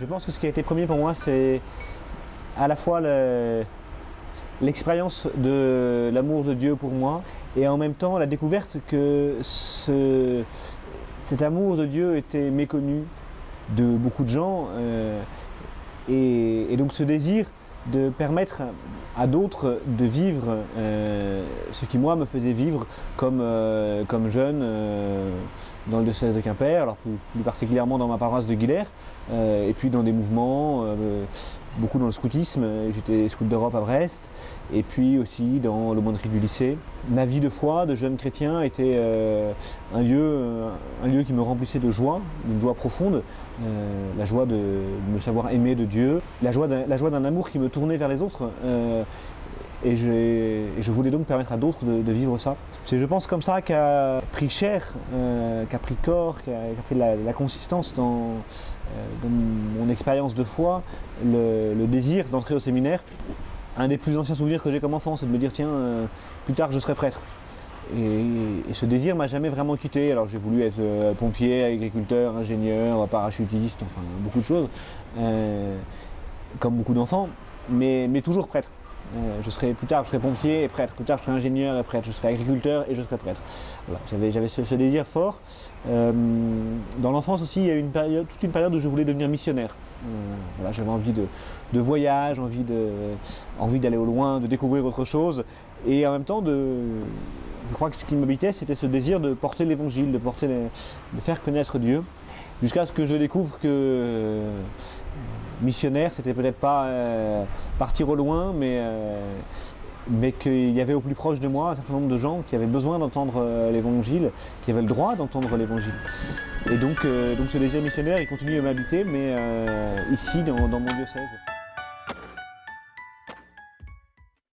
Je pense que ce qui a été premier pour moi, c'est à la fois l'expérience de l'amour de Dieu pour moi et en même temps la découverte que cet amour de Dieu était méconnu de beaucoup de gens et donc ce désir de permettre à d'autres de vivre ce qui moi me faisait vivre comme jeune dans le diocèse de Quimper, alors plus particulièrement dans ma paroisse de Guilher, et puis dans des mouvements, beaucoup dans le scoutisme, j'étais scout d'Europe à Brest, et puis aussi dans l'aumônerie du lycée. Ma vie de foi, de jeune chrétien, était un lieu qui me remplissait de joie, d'une joie profonde, la joie de me savoir aimé de Dieu, la joie d'un amour qui me tournait vers les autres. Et je voulais donc permettre à d'autres de vivre ça. C'est, je pense, comme ça qu'a pris chair, qu'a pris corps, qu'a pris la consistance dans mon expérience de foi, le désir d'entrer au séminaire. Un des plus anciens souvenirs que j'ai comme enfant, c'est de me dire tiens, plus tard je serai prêtre. Et ce désir m'a jamais vraiment quitté. Alors j'ai voulu être pompier, agriculteur, ingénieur, parachutiste, enfin beaucoup de choses, comme beaucoup d'enfants, mais toujours prêtre. Plus tard je serai pompier et prêtre, plus tard je serai ingénieur et prêtre, je serai agriculteur et je serai prêtre. Voilà, j'avais ce désir fort. Dans l'enfance aussi, il y a eu toute une période où je voulais devenir missionnaire. Voilà, j'avais envie de voyage, envie d'aller au loin, de découvrir autre chose. Et en même temps, je crois que ce qui m'habitait, c'était ce désir de porter l'évangile, de faire connaître Dieu. Jusqu'à ce que je découvre que missionnaire, c'était peut-être pas partir au loin, mais qu'il y avait au plus proche de moi un certain nombre de gens qui avaient besoin d'entendre l'évangile, qui avaient le droit d'entendre l'évangile. Et donc ce désir missionnaire, il continue à m'habiter, mais ici, dans mon diocèse.